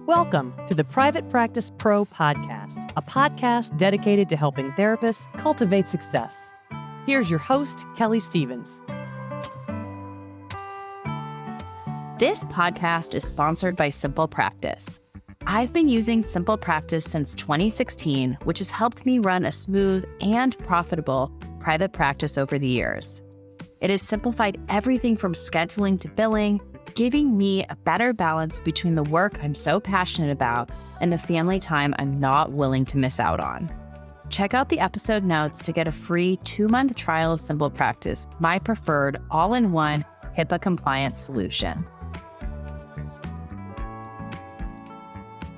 Welcome to the Private Practice Pro Podcast, a podcast dedicated to helping therapists cultivate success. Here's your host, Kelley Stevens. This podcast is sponsored by Simple Practice. I've been using Simple Practice since 2016, which has helped me run a smooth and profitable private practice over the years. It has simplified everything from scheduling to billing, giving me a better balance between the work I'm so passionate about and the family time I'm not willing to miss out on. Check out the episode notes to get a free 2-month trial of Simple Practice, my preferred all-in-one HIPAA-compliant solution.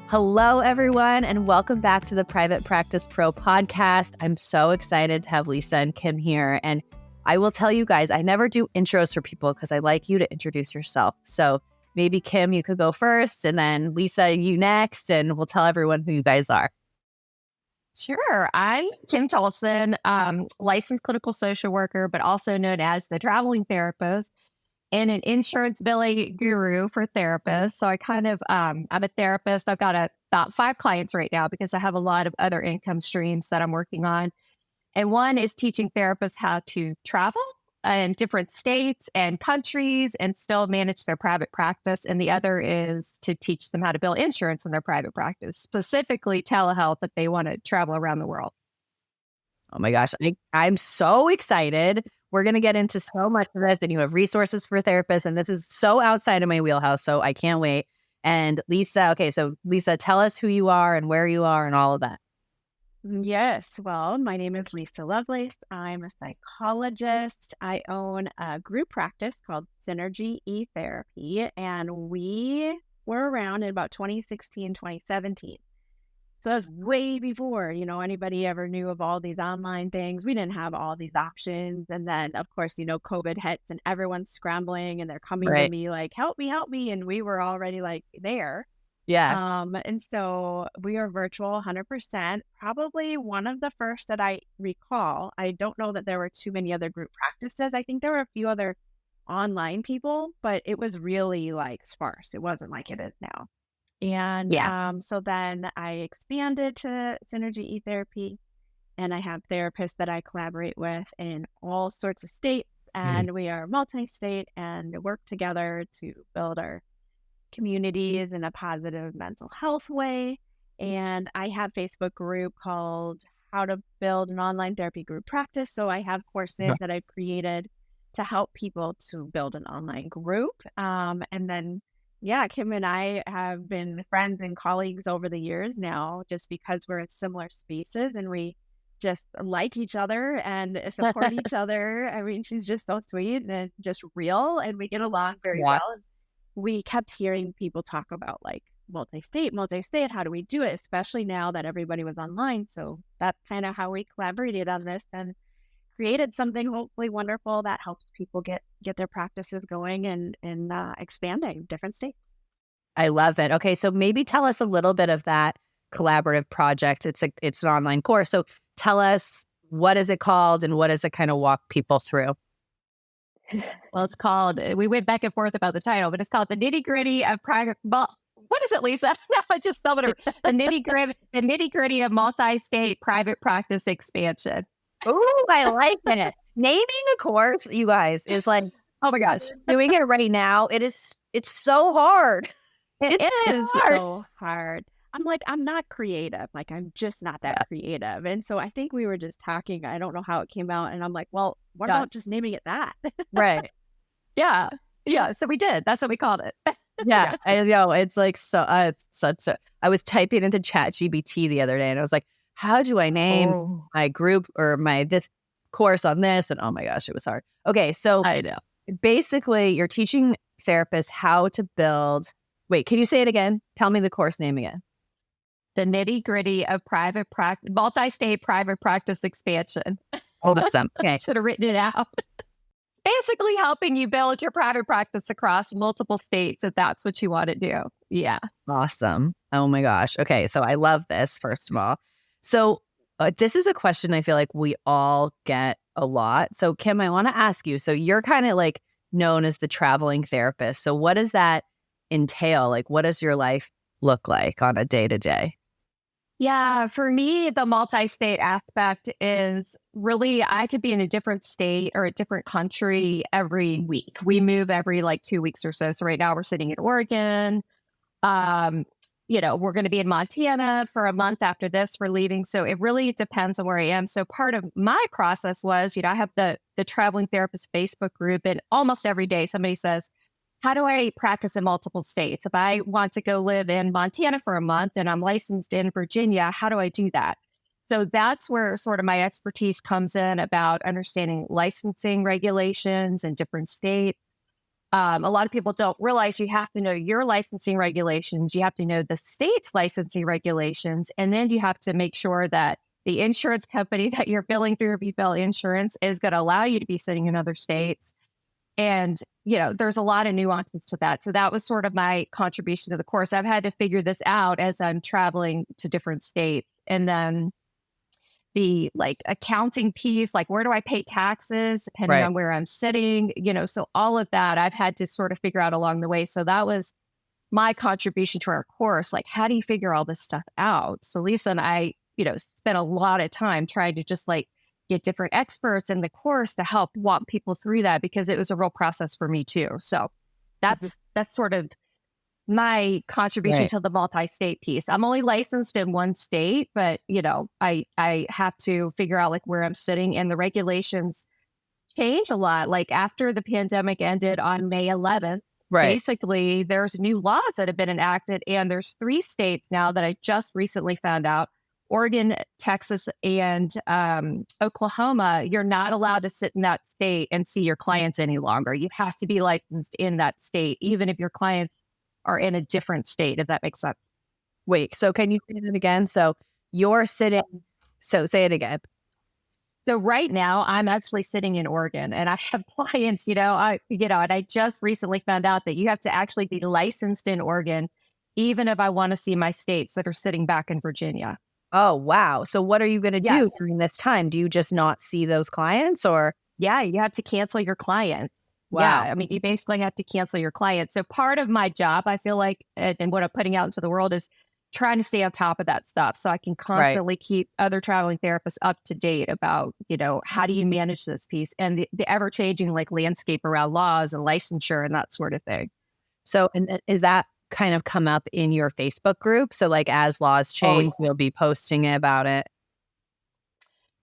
Hello, everyone, and welcome back to the Private Practice Pro podcast. I'm so excited to have Lisa and Kym here. And I will tell you guys, I never do intros for people because I like you to introduce yourself. So maybe Kym, you could go first, and then Lisa, you next, and we'll tell everyone who you guys are. Sure. I'm Kym Tolson, licensed clinical social worker, but also known as the traveling therapist and an insurance billing guru for therapists. So I'm a therapist. I've got about 5 clients right now because I have a lot of other income streams that I'm working on. And one is teaching therapists how to travel in different states and countries and still manage their private practice. And the other is to teach them how to bill insurance in their private practice, specifically telehealth if they want to travel around the world. Oh my gosh, I'm so excited. We're going to get into so much of this, and you have resources for therapists, and this is so outside of my wheelhouse, so I can't wait. And Lisa, Lisa, tell us who you are and where you are and all of that. Yes. Well, my name is Lisa Lovelace. I'm a psychologist. I own a group practice called Synergy eTherapy, and we were around in about 2016, 2017. So that was way before, anybody ever knew of all these online things. We didn't have all these options. And then, of course, COVID hits and everyone's scrambling and they're coming to me like, help me. And we were already like there. Yeah. And so we are virtual 100%, probably one of the first that I recall. I don't know that there were too many other group practices. I think there were a few other online people, but it was really like sparse. It wasn't like it is now. And so then I expanded to Synergy eTherapy, and I have therapists that I collaborate with in all sorts of states, and we are multi-state and work together to build our communities in a positive mental health way. And I have a Facebook group called How to Build an Online Therapy Group Practice. So I have courses that I've created to help people to build an online group. And then Kym and I have been friends and colleagues over the years now, just because we're in similar spaces and we just like each other and support each other. I mean, she's just so sweet and just real, and we get along very well. We kept hearing people talk about like multi-state, how do we do it? Especially now that everybody was online. So that's kind of how we collaborated on this and created something hopefully wonderful that helps people get their practices going and expanding different states. I love it. Okay, so maybe tell us a little bit of that collaborative project. It's an online course. So tell us, what is it called and what does it kind of walk people through? Well, it's called, we went back and forth about the title, but it's called The Nitty-Gritty of Private, what is it, Lisa? No, I just spelled it. The Nitty-Gritty of Multi-State Private Practice Expansion. Ooh, I like it. Naming a course, you guys, is like, oh my gosh, doing it right now. It's so hard. It is so hard. I'm like, I'm not creative. Like, I'm just not that creative. And so I think we were just talking. I don't know how it came out. And I'm like, well, what about just naming it that? Right. Yeah. So we did. That's what we called it. Yeah. I know. It's like, so I was typing into ChatGPT the other day and I was like, how do I name my group or this course on this? And oh my gosh, it was hard. Okay. So I know. Basically, you're teaching therapists how to build. Wait, can you say it again? Tell me the course name again. The Nitty-Gritty of Multi-State Private Practice Expansion. Awesome. Okay. Should have written it out. It's basically helping you build your private practice across multiple states if that's what you want to do. Yeah. Awesome. Oh my gosh. Okay. So I love this, first of all. So this is a question I feel like we all get a lot. So Kym, I want to ask you, so you're kind of like known as the traveling therapist. So what does that entail? Like, what does your life look like on a day-to-day? Yeah, for me, the multi-state aspect is really, I could be in a different state or a different country every week. We move every like 2 weeks or so. So right now we're sitting in Oregon. We're going to be in Montana for a month after this. We're leaving. So it really depends on where I am. So part of my process was, I have the traveling therapist Facebook group, and almost every day somebody says, how do I practice in multiple states? If I want to go live in Montana for a month and I'm licensed in Virginia, how do I do that? So that's where sort of my expertise comes in about understanding licensing regulations in different states. A lot of people don't realize you have to know your licensing regulations. You have to know the state's licensing regulations. And then you have to make sure that the insurance company that you're billing through, if you bill insurance, is going to allow you to be sitting in other states. And, there's a lot of nuances to that. So that was sort of my contribution to the course. I've had to figure this out as I'm traveling to different states. And then the accounting piece, where do I pay taxes depending on where I'm sitting, so all of that I've had to sort of figure out along the way. So that was my contribution to our course. How do you figure all this stuff out? So Lisa and I, spent a lot of time trying to just get different experts in the course to help walk people through that, because it was a real process for me too. So that's sort of my contribution to the multi-state piece. I'm only licensed in one state, but I have to figure out where I'm sitting, and the regulations change a lot. After the pandemic ended on May 11th, basically there's new laws that have been enacted, and there's 3 states now that I just recently found out: Oregon, Texas, and Oklahoma. You're not allowed to sit in that state and see your clients any longer. You have to be licensed in that state, even if your clients are in a different state, if that makes sense. Wait, so can you say it again? So you're sitting, so say it again. So right now I'm actually sitting in Oregon, and I have clients, and I just recently found out that you have to actually be licensed in Oregon, even if I want to see my states that are sitting back in Virginia. Oh, wow. So what are you going to do during this time? Do you just not see those clients, or? Yeah, you have to cancel your clients. Wow. Yeah, I mean, you basically have to cancel your clients. So part of my job, I feel like, and what I'm putting out into the world, is trying to stay on top of that stuff, so I can constantly keep other traveling therapists up to date about, how do you manage this piece and the ever-changing landscape around laws and licensure and that sort of thing. So, and is that kind of come up in your Facebook group? So as laws change, you'll be posting about it?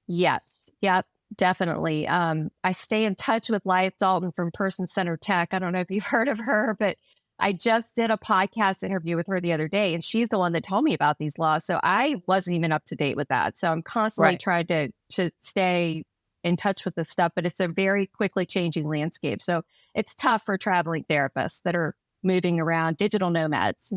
Yes. Yep. Definitely. I stay in touch with Dalton from Person Centered Tech. I don't know if you've heard of her, but I just did a podcast interview with her the other day, and she's the one that told me about these laws. So I wasn't even up to date with that. So I'm constantly trying to stay in touch with this stuff, but it's a very quickly changing landscape. So it's tough for traveling therapists that are moving around, digital nomads,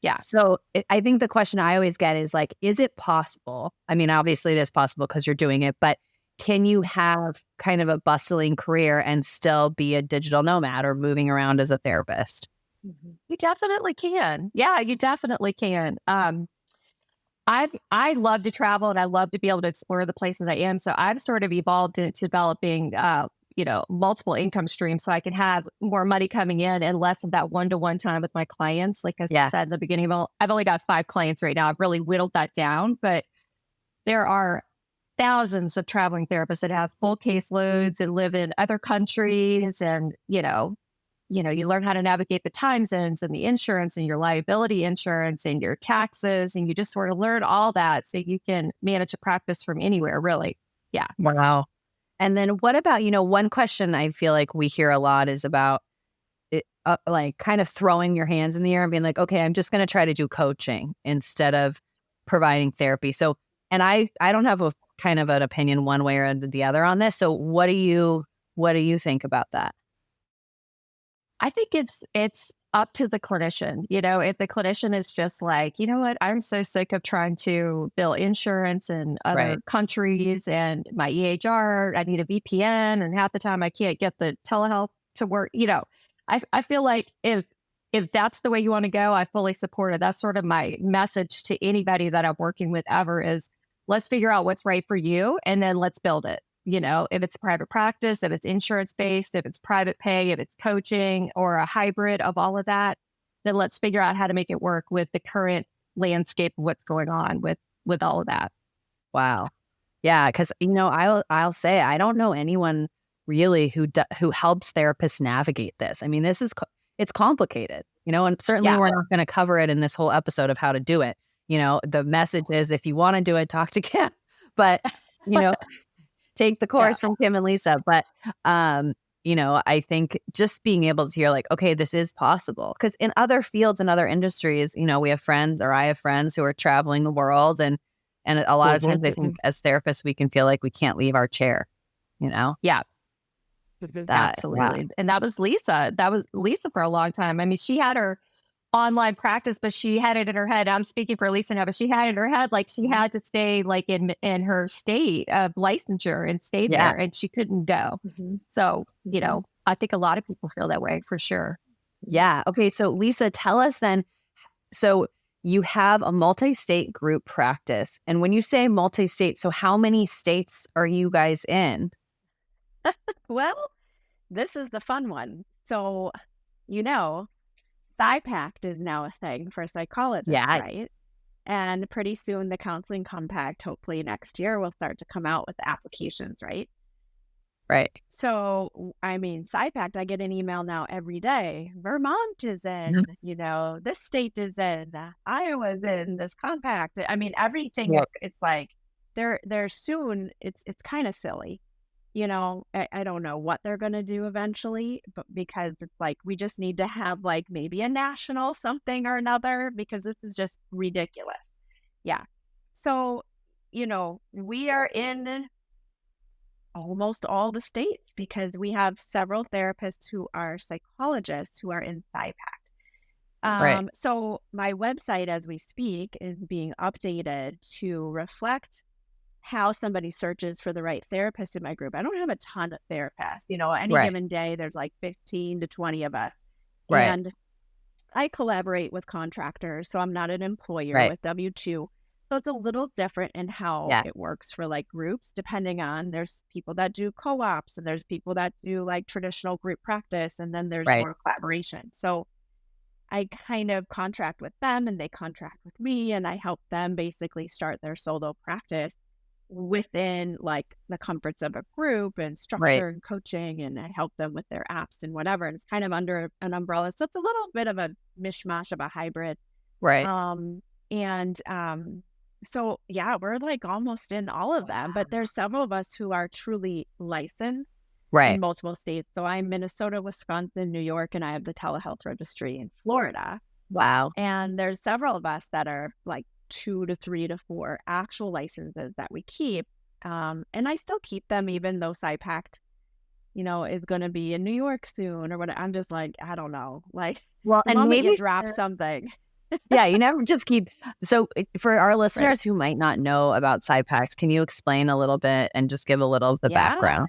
Yeah. So I think the question I always get is is it possible? I mean, obviously it is possible because you're doing it, but can you have kind of a bustling career and still be a digital nomad or moving around as a therapist? You definitely can. Yeah, you definitely can. I love to travel, and I love to be able to explore the places I am. So I've sort of evolved into developing, multiple income streams, so I can have more money coming in and less of that one-to-one time with my clients. Like I said in the beginning, I've only got 5 clients right now. I've really whittled that down, but there are thousands of traveling therapists that have full caseloads and live in other countries. And, you learn how to navigate the time zones and the insurance and your liability insurance and your taxes. And you just sort of learn all that so you can manage a practice from anywhere, really. Yeah. Wow. And then what about, one question I feel like we hear a lot is about it, kind of throwing your hands in the air and being like, okay, I'm just going to try to do coaching instead of providing therapy. So, and I don't have a kind of an opinion one way or the other on this. So what do you think about that? I think it's up to the clinician. If the clinician is just like, you know what, I'm so sick of trying to bill insurance in other countries and my EHR, I need a VPN, and half the time I can't get the telehealth to work. I feel like if that's the way you want to go, I fully support it. That's sort of my message to anybody that I'm working with ever is, let's figure out what's right for you, and then let's build it. If it's private practice, if it's insurance-based, if it's private pay, if it's coaching or a hybrid of all of that, then let's figure out how to make it work with the current landscape of what's going on with all of that. Wow. Yeah. Cause I'll say, I don't know anyone really who helps therapists navigate this. I mean, it's complicated, and certainly we're not going to cover it in this whole episode of how to do it. The message is, if you want to do it, talk to Kym, but, take the course from Kym and Lisa. But, I think just being able to hear like, okay, this is possible. Because in other fields and other industries, we have friends, or I have friends who are traveling the world. And a lot of times I think as therapists, we can feel like we can't leave our chair, Yeah. Absolutely. Yeah. And that was Lisa. That was Lisa for a long time. I mean, she had her online practice, but she had it in her head. I'm speaking for Lisa now, but she had it in her head like she had to stay like in her state of licensure and stay there, and she couldn't go. So, I think a lot of people feel that way for sure. Yeah. Okay. So Lisa, tell us then, so you have a multi-state group practice. And when you say multi-state, so how many states are you guys in? Well, this is the fun one. So, PSYPACT is now a thing for psychologists, right? And pretty soon the Counseling Compact, hopefully next year, will start to come out with applications, right? Right. So, I mean, PSYPACT, I get an email now every day. Vermont is in, this state is in, Iowa's in this compact. I mean, everything, it's like, they're soon, it's kind of silly. I don't know what they're going to do eventually, but because it's like, we just need to have like maybe a national something or another, because this is just ridiculous. Yeah. So, we are in almost all the states because we have several therapists who are psychologists who are in PSYPACT. Right. So my website as we speak is being updated to reflect how somebody searches for the right therapist in my group. I don't have a ton of therapists, any given day, there's like 15 to 20 of us. Right. And I collaborate with contractors. So I'm not an employer with W-2. So it's a little different in how it works for like groups, depending on, there's people that do co-ops and there's people that do like traditional group practice. And then there's more collaboration. So I kind of contract with them and they contract with me, and I help them basically start their solo practice within like the comforts of a group and structure and coaching, and I help them with their apps and whatever. And it's kind of under an umbrella. So it's a little bit of a mishmash of a hybrid. Right. So yeah, we're like almost in all of them, but there's several of us who are truly licensed in multiple states. So I'm Minnesota, Wisconsin, New York, and I have the telehealth registry in Florida. Wow. And there's several of us that are like 2 to 3 to 4 actual licenses that we keep. And I still keep them even though PSYPACT, is going to be in New York soon or what. I'm just like, I don't know. Like, well, and maybe you drop something. Yeah, you never just keep. So for our listeners who might not know about PSYPACT, can you explain a little bit and just give a little of the background?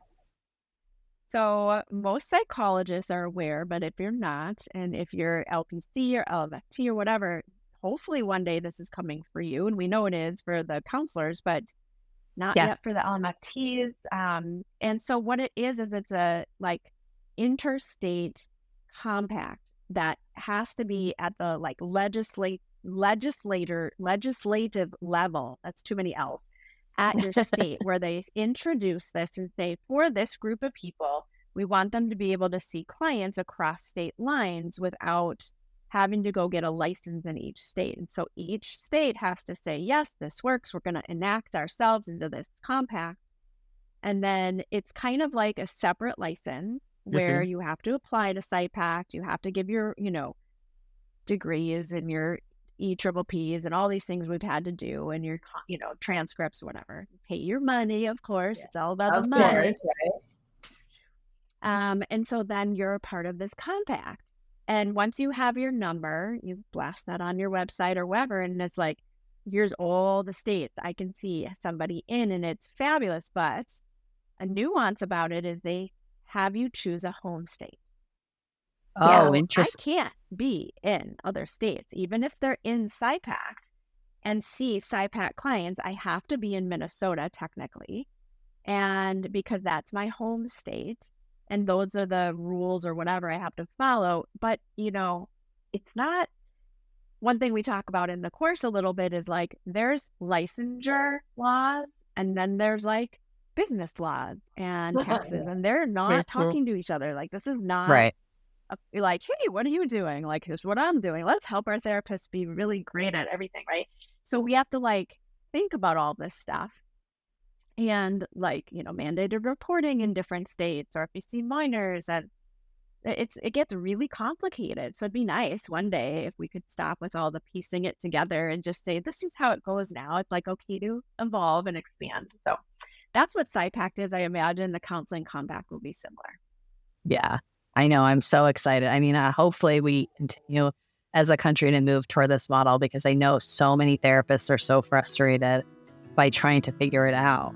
So most psychologists are aware, but if you're not, and if you're LPC or LFT or whatever, hopefully one day this is coming for you. And we know it is for the counselors, but not yet for the LMFTs. And so what it is it's a like interstate compact that has to be at the like legislative level. That's too many L's. At your state, where they introduce this and say, for this group of people, we want them to be able to see clients across state lines without having to go get a license in each state. And so each state has to say, yes, this works. We're going to enact ourselves into this compact. And then it's kind of like a separate license where you have to apply to PSYPACT. You have to give your, degrees and your EPPs and all these things we've had to do, and your, transcripts or whatever. Pay your money, of course. It's all about the money. And so then you're a part of this compact. And once you have your number, you blast that on your website or wherever, and it's like, here's all the states I can see somebody in, and it's fabulous. But a nuance about it is they have you choose a home state. Oh, interesting. I can't be in other states, even if they're in PSYPACT and see PSYPACT clients. I have to be in Minnesota technically, and because that's my home state, and those are the rules or whatever I have to follow. But it's not, one thing we talk about in the course a little bit is like, there's licensure laws and then there's like business laws and taxes, and they're not talking to each other. Like, this is not like, hey, what are you doing? Like, here's what I'm doing. Let's help our therapists be really great at everything, right? So we have to like think about all this stuff. And like, you know, mandated reporting in different states, or if you see minors, and it gets really complicated. So it'd be nice one day if we could stop with all the piecing it together and just say, this is how it goes now. It's like, okay to evolve and expand. So that's what PSYPACT is. I imagine the Counseling Compact will be similar. Yeah, I know. I'm so excited. I mean, hopefully we continue as a country to move toward this model, because I know so many therapists are so frustrated by trying to figure it out.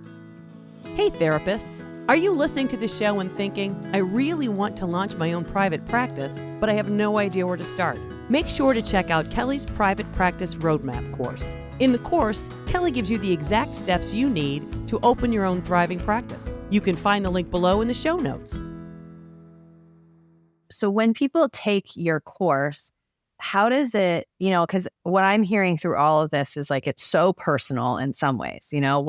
Hey, therapists. Are you listening to the show and thinking, I really want to launch my own private practice, but I have no idea where to start? Make sure to check out Kelley's Private Practice Roadmap course. In the course, Kelley gives you the exact steps you need to open your own thriving practice. You can find the link below in the show notes. So when people take your course, how does it, you know, because what I'm hearing through all of this is like, it's so personal in some ways, you know,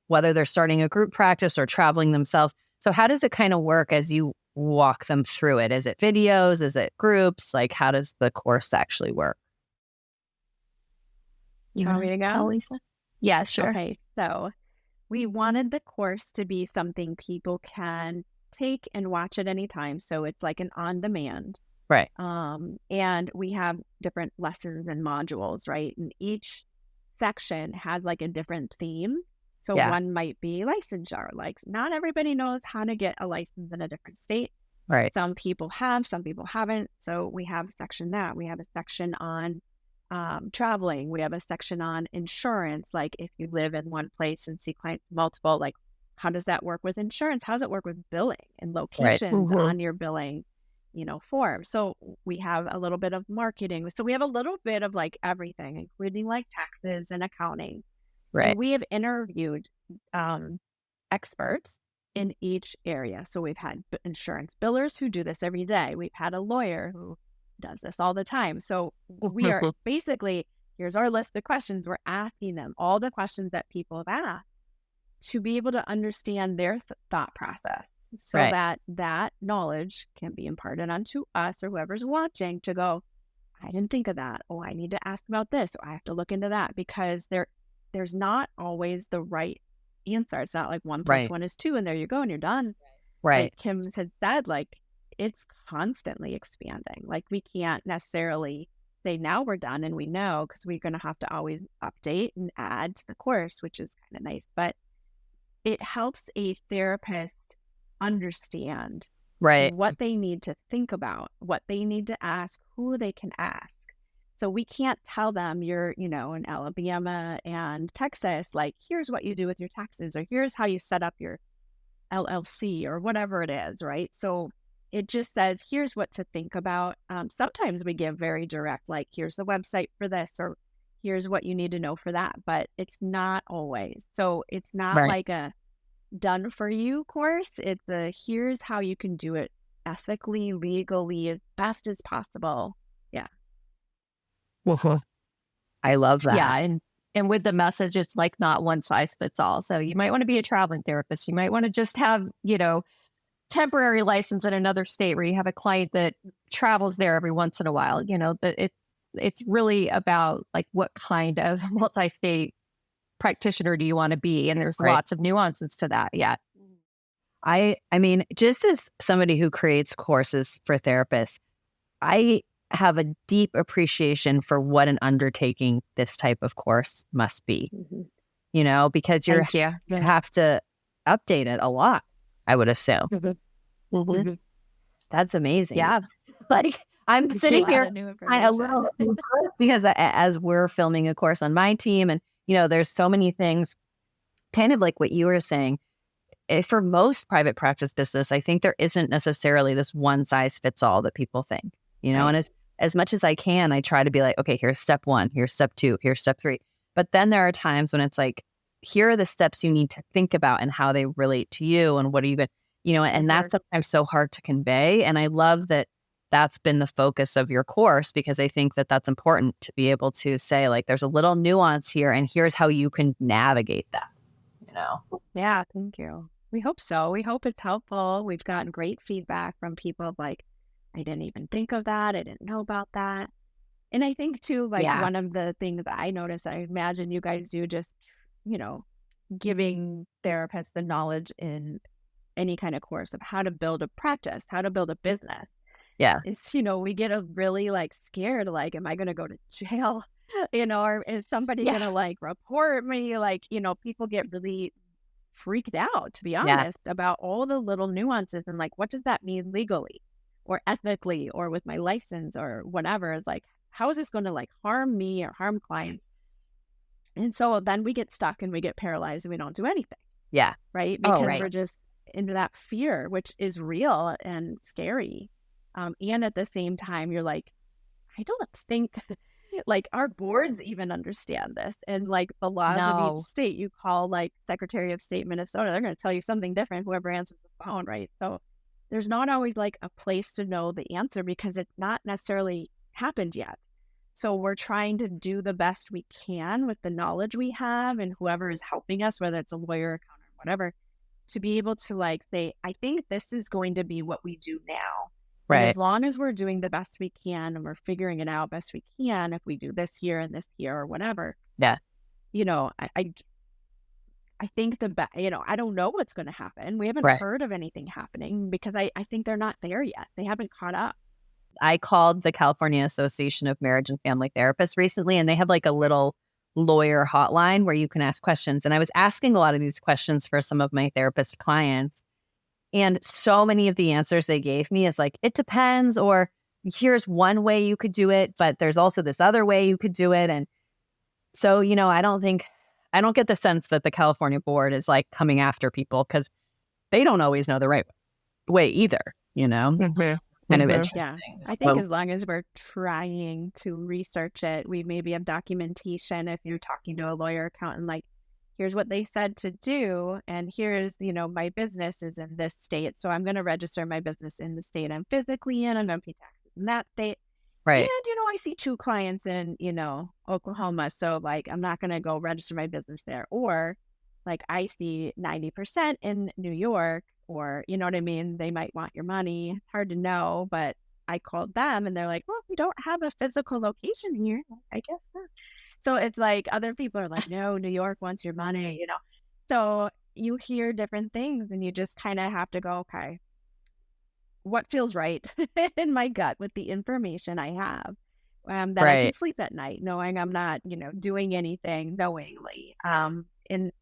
whether they're starting a group practice or traveling themselves. So how does it kind of work as you walk them through it? Is it videos? Is it groups? Like, how does the course actually work? You want me to go, LCSW? Yeah, sure. Okay, so we wanted the course to be something people can take and watch at any time. So it's like an on-demand. Right. And we have different lessons and modules, right? And each section has like a different theme. So one might be licensure. Like, not everybody knows how to get a license in a different state. Right. Some people have, some people haven't. So we have a section that. We have a section on traveling. We have a section on insurance. Like, if you live in one place and see clients multiple, like, how does that work with insurance? How does it work with billing and locations on your billing, you know, form? So we have a little bit of marketing. So we have a little bit of like everything, including like taxes and accounting. Right. And we have interviewed experts in each area. So we've had insurance billers who do this every day. We've had a lawyer who does this all the time. So we are basically, here's our list of questions. We're asking them all the questions that people have asked to be able to understand their thought process, so that knowledge can be imparted onto us or whoever's watching to go, I didn't think of that. Oh, I need to ask about this. Or I have to look into that, because there's not always the right answer. It's not like 1 + 1 is 2 and there you go and you're done. Right. Like Kym had said, like, it's constantly expanding. Like, we can't necessarily say now we're done and we know, because we're going to have to always update and add to the course, which is kind of nice. But it helps a therapist understand what they need to think about, what they need to ask, who they can ask. So we can't tell them you're, you know, in Alabama and Texas, like, here's what you do with your taxes, or here's how you set up your LLC or whatever it is, right? So it just says, here's what to think about. Sometimes we give very direct, like, here's the website for this, or here's what you need to know for that, but it's not always. So it's not like a done for you course. It's a, here's how you can do it ethically, legally, as best as possible. Yeah. I love that. Yeah. And with the message, it's like not one size fits all. So you might want to be a traveling therapist. You might want to just have, you know, temporary license in another state where you have a client that travels there every once in a while. You know, that it's really about like, what kind of multi-state practitioner do you want to be? And there's lots of nuances to that. Yeah. I mean, just as somebody who creates courses for therapists, I have a deep appreciation for what an undertaking this type of course must be, you know, because you have to update it a lot, I would assume. That's amazing. Yeah. Like, I'm sitting here a little because as we're filming a course on my team, and, you know, there's so many things, kind of like what you were saying. For most private practice business, I think there isn't necessarily this one size fits all that people think, you know, and as much as I can, I try to be like, okay, here's step 1, here's step 2, here's step 3. But then there are times when it's like, here are the steps you need to think about and how they relate to you and what are you going to, you know, and that's sometimes so hard to convey. And I love that that's been the focus of your course, because I think that that's important to be able to say, like, there's a little nuance here and here's how you can navigate that, you know? Yeah, thank you. We hope so. We hope it's helpful. We've gotten great feedback from people like, I didn't even think of that. I didn't know about that. And I think too, like Yeah. one of the things that I noticed, I imagine you guys do just, giving therapists the knowledge in any kind of course of how to build a practice, how to build a business. Yeah. It's, we get a really like scared, like, am I going to go to jail? Or is somebody going to like report me? Like, people get really freaked out, to be honest, about all the little nuances and like, what does that mean legally or ethically or with my license or whatever? It's like, how is this going to like harm me or harm clients? And so then we get stuck and we get paralyzed and we don't do anything. Yeah. Right. Because we're just into that fear, which is real and scary. And at the same time, you're like, I don't think like our boards even understand this. And like the laws of each state, you call like Secretary of State, Minnesota, they're going to tell you something different, whoever answers the phone, right? So there's not always like a place to know the answer because it's not necessarily happened yet. So we're trying to do the best we can with the knowledge we have and whoever is helping us, whether it's a lawyer, accountant, whatever, to be able to like say, I think this is going to be what we do now. Right. And as long as we're doing the best we can and we're figuring it out best we can, if we do this year and this year or whatever. Yeah. I think I don't know what's going to happen. We haven't heard of anything happening because I think they're not there yet. They haven't caught up. I called the California Association of Marriage and Family Therapists recently, and they have like a little lawyer hotline where you can ask questions. And I was asking a lot of these questions for some of my therapist clients. And so many of the answers they gave me is like, it depends, or here's one way you could do it, but there's also this other way you could do it. And so, I don't get the sense that the California board is like coming after people because they don't always know the right way either, Mm-hmm. Kind of interesting. Yeah. I think as long as we're trying to research it, we maybe have documentation. If you're talking to a lawyer, accountant, like, here's what they said to do. And here's, my business is in this state. So I'm going to register my business in the state I'm physically in. I'm going to pay taxes in that state. Right. And, I see 2 clients in, Oklahoma. So like, I'm not going to go register my business there. Or like I see 90% in New York, or, you know what I mean? They might want your money. It's hard to know, but I called them and they're like, well, we don't have a physical location here. I guess not. So it's like other people are like, no, New York wants your money, So you hear different things and you just kind of have to go, okay, what feels right in my gut with the information I have that I can sleep at night knowing I'm not, doing anything knowingly. And,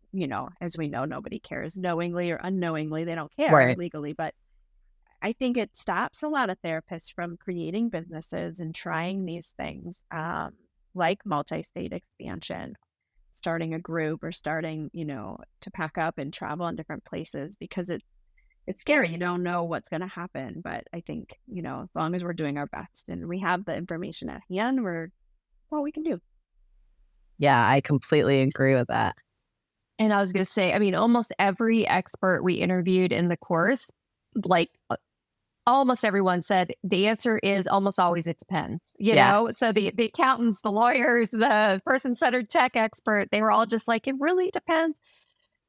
as we know, nobody cares knowingly or unknowingly. They don't care legally. But I think it stops a lot of therapists from creating businesses and trying these things like multi-state expansion, starting a group or starting, to pack up and travel in different places because it's scary. You don't know what's going to happen. But I think, as long as we're doing our best and we have the information at hand, we're all we can do. Yeah, I completely agree with that. And I was going to say, almost every expert we interviewed in the course, like almost everyone said the answer is almost always it depends, you know? So the accountants, the lawyers, the person-centered tech expert, they were all just like, it really depends.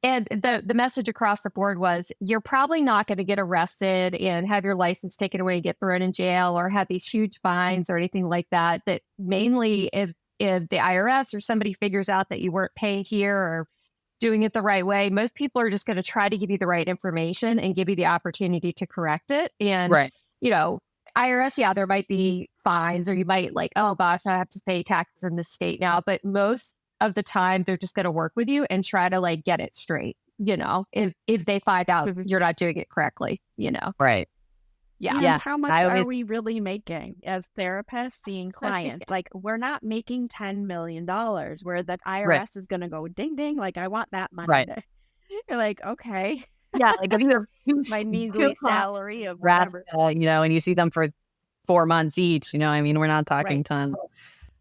And the message across the board was, you're probably not going to get arrested and have your license taken away and get thrown in jail or have these huge fines or anything like that. That mainly if the IRS or somebody figures out that you weren't paying here or doing it the right way, most people are just going to try to give you the right information and give you the opportunity to correct it. And, IRS, there might be fines or you might like, oh gosh, I have to pay taxes in this state now. But most of the time, they're just going to work with you and try to like get it straight, if they find out you're not doing it correctly, Right. Yeah. How much are we really making as therapists seeing clients? Like, we're not making $10 million where the IRS is going to go ding, ding. Like, I want that money. Right. You're like, okay. Yeah. Like if you're my measly salary of whatever. And you see them for 4 months each, we're not talking tons.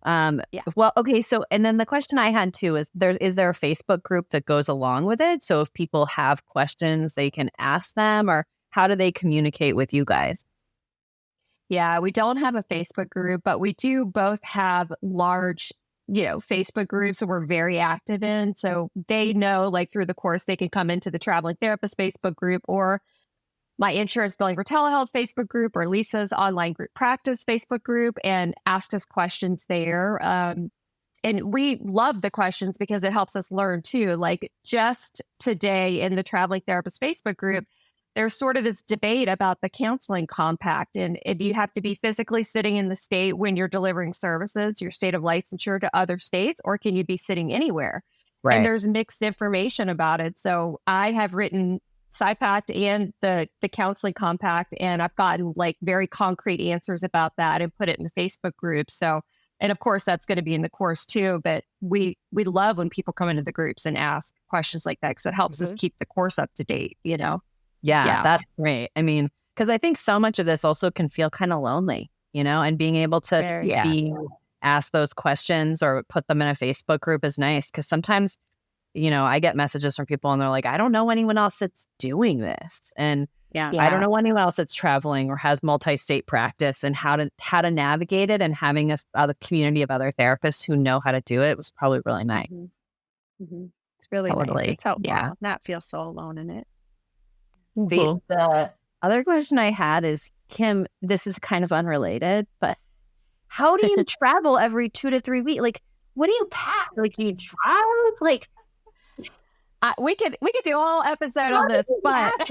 Well, okay. So, and then the question I had too is is there a Facebook group that goes along with it? So if people have questions, they can ask them, or how do they communicate with you guys? Yeah, we don't have a Facebook group, but we do both have large, Facebook groups that we're very active in. So they know, like through the course, they can come into the traveling therapist Facebook group or my insurance billing for telehealth Facebook group or Lisa's online group practice Facebook group and ask us questions there. And we love the questions because it helps us learn too. Like just today in the traveling therapist Facebook group, there's sort of this debate about the counseling compact. And if you have to be physically sitting in the state when you're delivering services, your state of licensure to other states, or can you be sitting anywhere? Right. And there's mixed information about it. So I have written PSYPACT and the counseling compact, and I've gotten like very concrete answers about that and put it in the Facebook group. So, and of course that's going to be in the course too, but we love when people come into the groups and ask questions like that because it helps us keep the course up to date, Yeah, that's great. I mean, because I think so much of this also can feel kind of lonely, and being able to be asked those questions or put them in a Facebook group is nice because sometimes, I get messages from people and they're like, I don't know anyone else that's doing this. And I don't know anyone else that's traveling or has multi-state practice and how to navigate it, and having a community of other therapists who know how to do it was probably really nice. It's really Totally. nice. It's helpful. Not feel so alone in it. The other question I had is, Kym, this is kind of unrelated, but how do you travel every 2 to 3 weeks? Like, what do you pack? Like, do you drive? Like, we could do a whole episode on this, but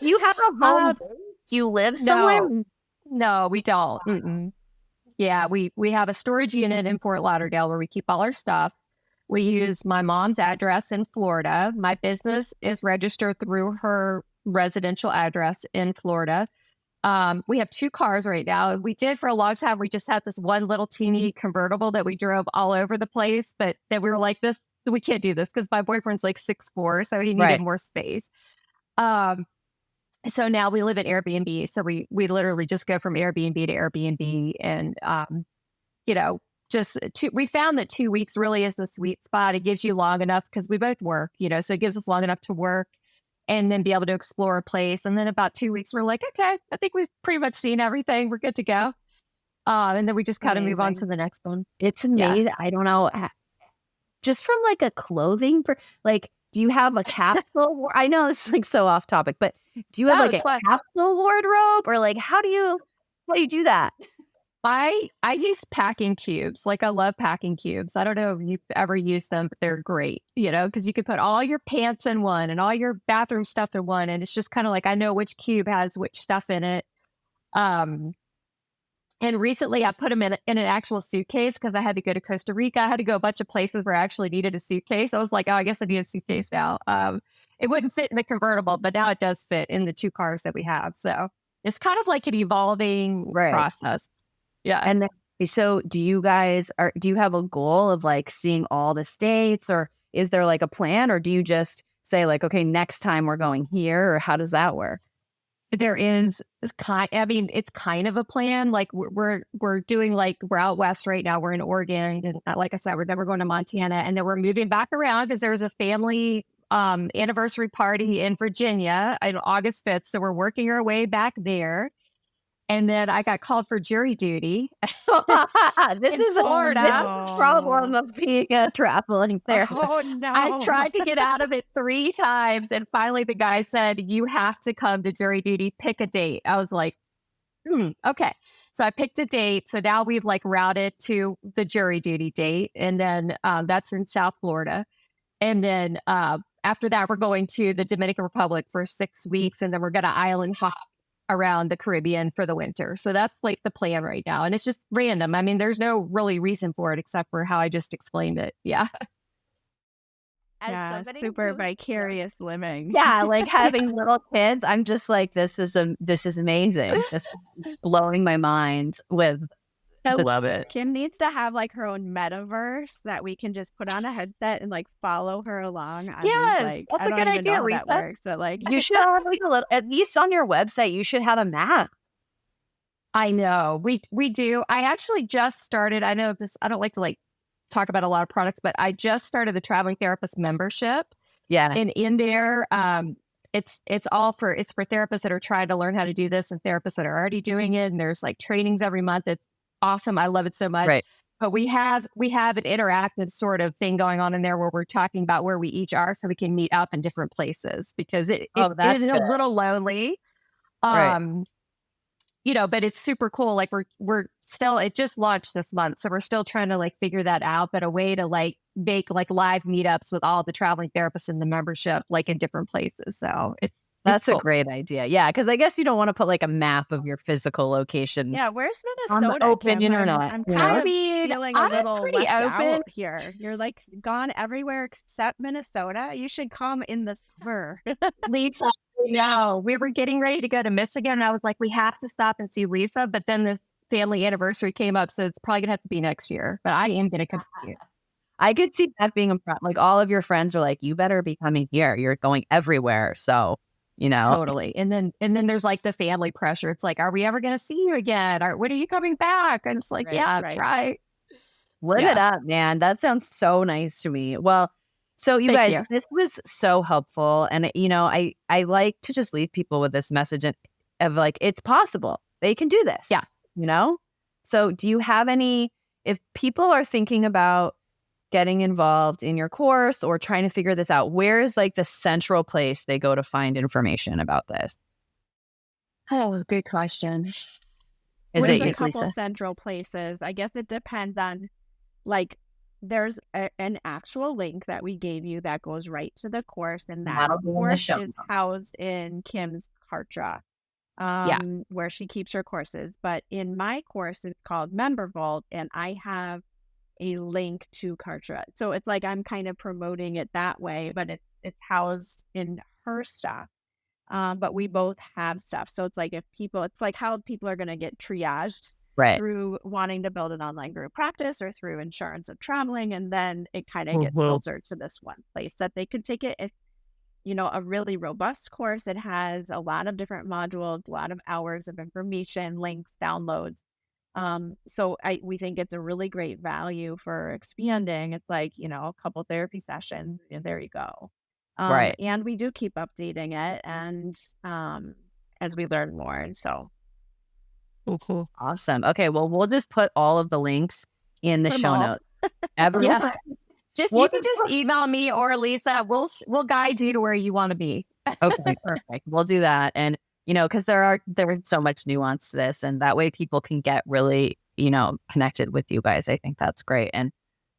you have a home? Do you live somewhere? No, we don't. Mm-mm. Yeah, we have a storage unit in Fort Lauderdale where we keep all our stuff. We use my mom's address in Florida. My business is registered through her residential address in Florida. We have 2 cars right now. We did for a long time. We just had this one little teeny convertible that we drove all over the place, but that we were like, we can't do this because my boyfriend's like 6'4", so he needed more space. So now we live at Airbnb. So we literally just go from Airbnb to Airbnb, and we found that 2 weeks really is the sweet spot. It gives you long enough because we both work, so it gives us long enough to work and then be able to explore a place. And then about 2 weeks, we're like, okay, I think we've pretty much seen everything. We're good to go. And then we just kind of move on to the next one. It's amazing. Yeah. I don't know. Just from like a clothing, do you have a capsule? I know this is like so off topic, but do you have a capsule wardrobe, or like how do you do that? I use packing cubes. Like I love packing cubes. I don't know if you've ever used them, but they're great, because you can put all your pants in one and all your bathroom stuff in one. And it's just kind of like, I know which cube has which stuff in it. And recently I put them in an actual suitcase because I had to go to Costa Rica. I had to go a bunch of places where I actually needed a suitcase. I was like, oh, I guess I need a suitcase now. It wouldn't fit in the convertible, but now it does fit in the 2 cars that we have. So it's kind of like an evolving process. Yeah. And then, so do you have a goal of like seeing all the states, or is there like a plan, or do you just say like, okay, next time we're going here, or how does that work? There is it's kind of a plan. Like we're doing, like, we're out west right now. We're in Oregon, and like I said, we're going to Montana, and then we're moving back around because there's a family anniversary party in Virginia on August 5th. So we're working our way back there. And then I got called for jury duty. This is Florida. This is the problem of being a traveling therapist. Oh, no. I tried to get out of it 3 times. And finally the guy said, you have to come to jury duty. Pick a date. I was like, okay. So I picked a date. So now we've like routed to the jury duty date. And then that's in South Florida. And then after that, we're going to the Dominican Republic for 6 weeks. And then we're going to island hop around the Caribbean for the winter. So that's like the plan right now. And it's just random. I mean, there's no really reason for it except for how I just explained it. Yeah. Super vicarious living. Yeah, like having little kids. I'm just like, this is amazing. Just blowing my mind with. I love it. Kym needs to have like her own metaverse that we can just put on a headset and like follow her along. Yes, that's a good idea, Lisa. That works, but like you should have like a little, at least on your website, you should have a map. I know we do. I actually just started. I know this. I don't like to like talk about a lot of products, but I just started the traveling therapist membership. Yeah, and in there, it's for therapists that are trying to learn how to do this and therapists that are already doing it. And there's like trainings every month. It's awesome. I love it so much. Right. But we have an interactive sort of thing going on in there where we're talking about where we each are so we can meet up in different places because it is a little lonely. Right. But it's super cool. Like we're still, it just launched this month. So we're still trying to like figure that out, but a way to like make like live meetups with all the traveling therapists in the membership, like in different places. So that's cool. a great idea. Yeah. Cause I guess you don't want to put like a map of your physical location. Yeah. Where's Minnesota? On the open internet. I'm kind of feeling a little pretty left open out here. You're like gone everywhere except Minnesota. You should come in the summer. Lisa, no, we were getting ready to go to Michigan and I was like, we have to stop and see Lisa. But then this family anniversary came up. So it's probably gonna have to be next year, but I am going to come see you. I could see that being a problem. Like all of your friends are like, you better be coming here. You're going everywhere. So, Totally. And then there's like the family pressure. It's like, are we ever going to see you again? Or when are you coming back? And it's like, try. Live it up, man. That sounds so nice to me. Well, so you Thank guys, you. this was so helpful. And, I like to just leave people with this message of like, it's possible. They can do this. Yeah. So do you have if people are thinking about getting involved in your course or trying to figure this out, where is like the central place they go to find information about this? Oh, good question. There's a couple central places. I guess it depends on, like, there's an actual link that we gave you that goes right to the course, and that course is housed in Kym's Kartra, where she keeps her courses. But in my course, it's called Member Vault, and I have a link to Kartra. So it's like I'm kind of promoting it that way, but it's housed in her stuff. But we both have stuff. So it's like it's like how people are going to get triaged through wanting to build an online group practice or through insurance of traveling. And then it kind of gets filtered to this one place that they could take it. It's, a really robust course. It has a lot of different modules, a lot of hours of information, links, downloads. So we think it's a really great value for expanding. It's like, a couple therapy sessions, and there you go. And we do keep updating it and as we learn more. And so. Awesome. Okay. Well, we'll just put all of the links in the show notes. You can just email me or Lisa. We'll guide you to where you want to be. Okay, perfect. We'll do that. And, because there's so much nuance to this, and that way people can get really, connected with you guys. I think that's great. And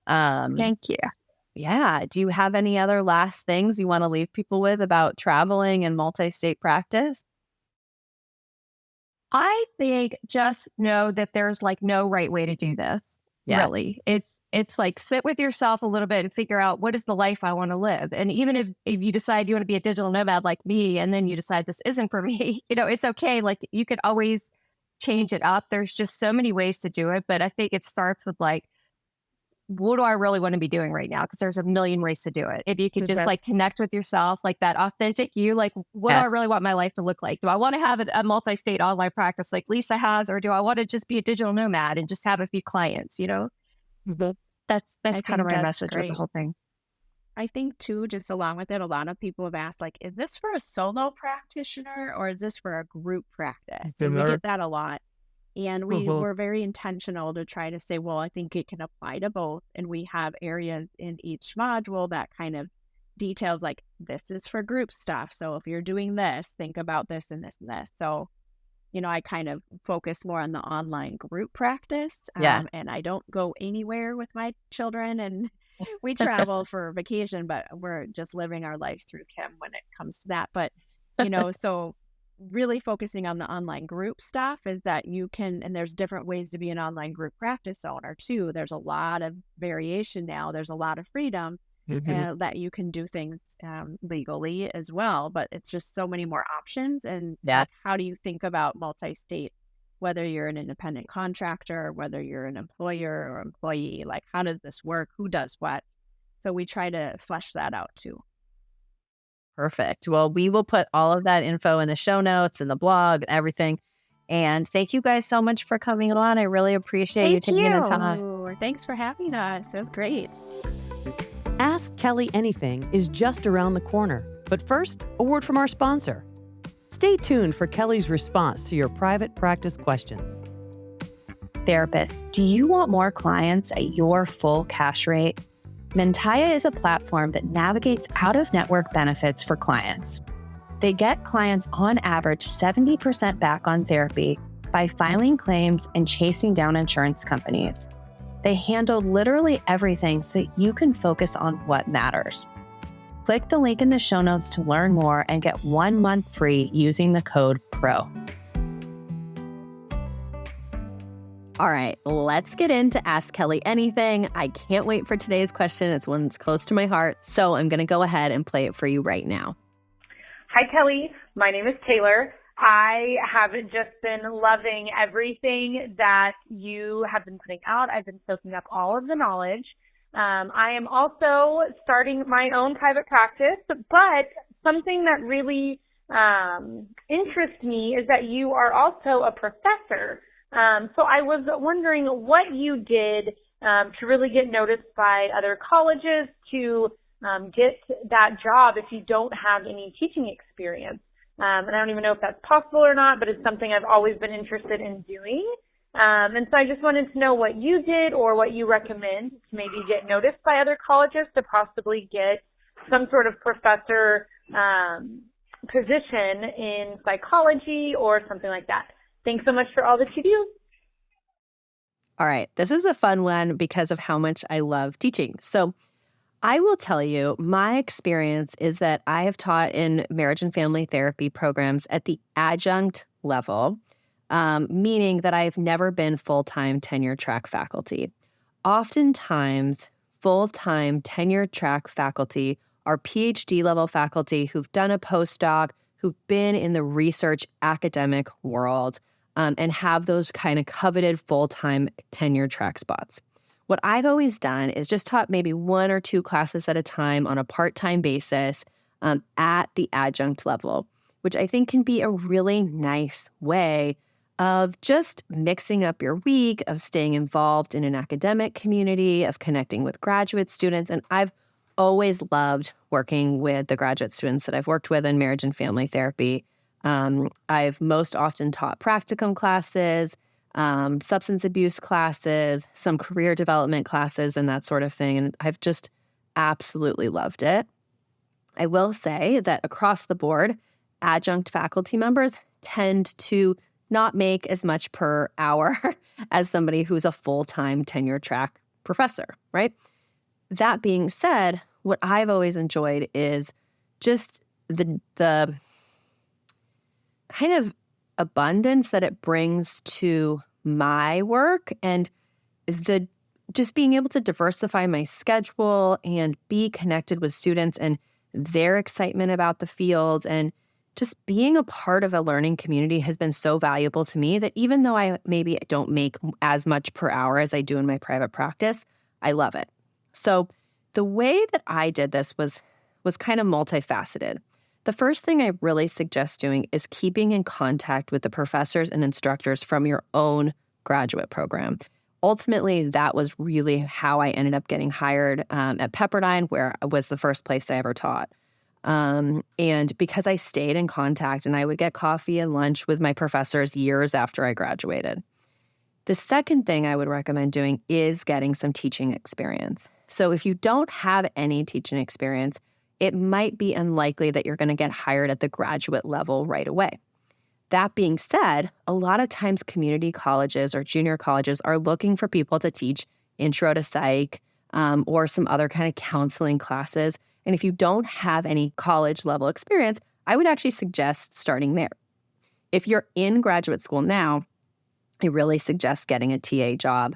thank you. Yeah. Do you have any other last things you want to leave people with about traveling and multi-state practice? I think just know that there's like no right way to do this. Yeah. Really. It's like sit with yourself a little bit and figure out what is the life I want to live. And even if you decide you want to be a digital nomad like me, and then you decide this isn't for me, it's okay. Like you could always change it up. There's just so many ways to do it. But I think it starts with like, what do I really want to be doing right now? Because there's a million ways to do it. If you could just like connect with yourself, like that authentic you, like what do I really want my life to look like? Do I want to have a multi-state online practice like Lisa has, or do I want to just be a digital nomad and just have a few clients, That's kind of my message with the whole thing. I think too, just along with it, a lot of people have asked, like, is this for a solo practitioner or is this for a group practice? And we get that a lot. And we were very intentional to try to say, well, I think it can apply to both. And we have areas in each module that kind of details like, this is for group stuff. So if you're doing this, think about this and this and this. So, I kind of focus more on the online group practice. And I don't go anywhere with my children, and we travel for vacation, but we're just living our life through Kym when it comes to that. But, so really focusing on the online group stuff is that you can, and there's different ways to be an online group practice owner too. There's a lot of variation now. There's a lot of freedom that you can do things legally as well, but it's just so many more options. And like, how do you think about multi-state, whether you're an independent contractor, whether you're an employer or employee, like how does this work? Who does what? So we try to flesh that out too. Perfect. Well, we will put all of that info in the show notes and the blog and everything. And thank you guys so much for coming on. I really appreciate you taking the time. Thanks for having us. It was great. Ask Kelley Anything is just around the corner. But first, a word from our sponsor. Stay tuned for Kelley's response to your private practice questions. Therapists, do you want more clients at your full cash rate? Mentaya is a platform that navigates out-of-network benefits for clients. They get clients on average 70% back on therapy by filing claims and chasing down insurance companies. They handle literally everything so that you can focus on what matters. Click the link in the show notes to learn more and get 1 month free using the code PRO. All right, let's get into Ask Kelley Anything. I can't wait for today's question. It's one that's close to my heart. So I'm going to go ahead and play it for you right now. Hi, Kelley. My name is Taylor. I have just been loving everything that you have been putting out. I've been soaking up all of the knowledge. I am also starting my own private practice, but something that really interests me is that you are also a professor. So I was wondering what you did to really get noticed by other colleges to get that job if you don't have any teaching experience. And I don't even know if that's possible or not, but it's something I've always been interested in doing. And so I just wanted to know what you did or what you recommend to maybe get noticed by other colleges to possibly get some sort of professor position in psychology or something like that. Thanks so much for all that you do. All right, this is a fun one because of how much I love teaching. So I will tell you, my experience is that I have taught in marriage and family therapy programs at the adjunct level, meaning that I've never been full-time tenure-track faculty. Oftentimes, full-time tenure-track faculty are PhD-level faculty who've done a postdoc, who've been in the research academic world, and have those kind of coveted full-time tenure-track spots. What I've always done is just taught maybe 1 or 2 classes at a time on a part-time basis at the adjunct level, which I think can be a really nice way of just mixing up your week, of staying involved in an academic community, of connecting with graduate students. And I've always loved working with the graduate students that I've worked with in marriage and family therapy. I've most often taught practicum classes, substance abuse classes, some career development classes, and that sort of thing. And I've just absolutely loved it. I will say that across the board, adjunct faculty members tend to not make as much per hour as somebody who's a full-time tenure-track professor, right? That being said, what I've always enjoyed is just the kind of abundance that it brings to my work and the just being able to diversify my schedule and be connected with students and their excitement about the field and just being a part of a learning community has been so valuable to me that even though I maybe don't make as much per hour as I do in my private practice, I love it. So the way that I did this was kind of multifaceted. The first thing I really suggest doing is keeping in contact with the professors and instructors from your own graduate program. Ultimately, that was really how I ended up getting hired at Pepperdine, where it was the first place I ever taught. And because I stayed in contact and I would get coffee and lunch with my professors years after I graduated. The second thing I would recommend doing is getting some teaching experience. So if you don't have any teaching experience, it might be unlikely that you're going to get hired at the graduate level right away. That being said, a lot of times community colleges or junior colleges are looking for people to teach intro to psych or some other kind of counseling classes. And if you don't have any college level experience, I would actually suggest starting there. If you're in graduate school now, I really suggest getting a TA job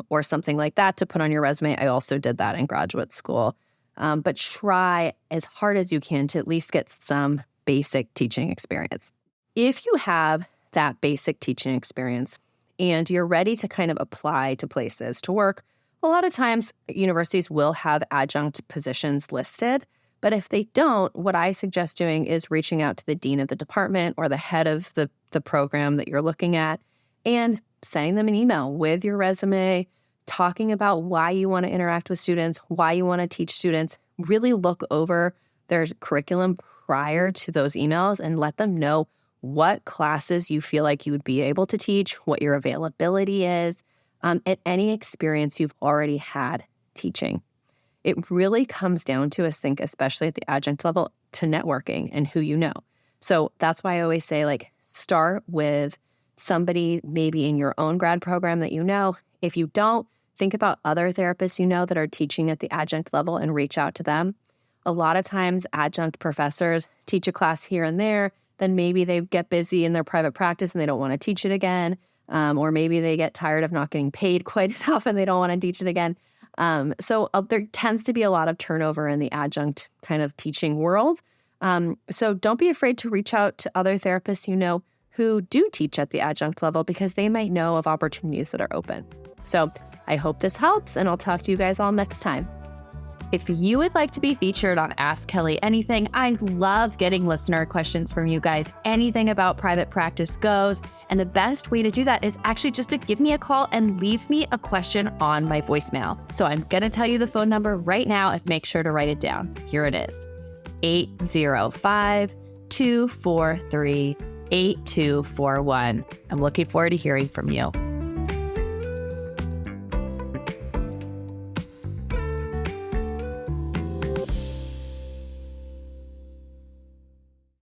or something like that to put on your resume. I also did that in graduate school. But try as hard as you can to at least get some basic teaching experience. If you have that basic teaching experience and you're ready to kind of apply to places to work, a lot of times universities will have adjunct positions listed. But if they don't, what I suggest doing is reaching out to the dean of the department or the head of the program that you're looking at and sending them an email with your resume, talking about why you want to interact with students, why you want to teach students. Really look over their curriculum prior to those emails and let them know what classes you feel like you would be able to teach, what your availability is, and any experience you've already had teaching. It really comes down to, I think, especially at the adjunct level, to networking and who you know. So that's why I always say, like, start with somebody maybe in your own grad program that you know. If you don't, think about other therapists you know that are teaching at the adjunct level and reach out to them. A lot of times adjunct professors teach a class here and there, then maybe they get busy in their private practice and they don't want to teach it again. Or maybe they get tired of not getting paid quite enough and they don't want to teach it again. So there tends to be a lot of turnover in the adjunct kind of teaching world. So don't be afraid to reach out to other therapists you know who do teach at the adjunct level, because they might know of opportunities that are open. So I hope this helps, and I'll talk to you guys all next time. If you would like to be featured on Ask Kelley Anything, I love getting listener questions from you guys. Anything about private practice goes. And the best way to do that is actually just to give me a call and leave me a question on my voicemail. So I'm going to tell you the phone number right now, and make sure to write it down. Here it is: 805-243-8241. I'm looking forward to hearing from you.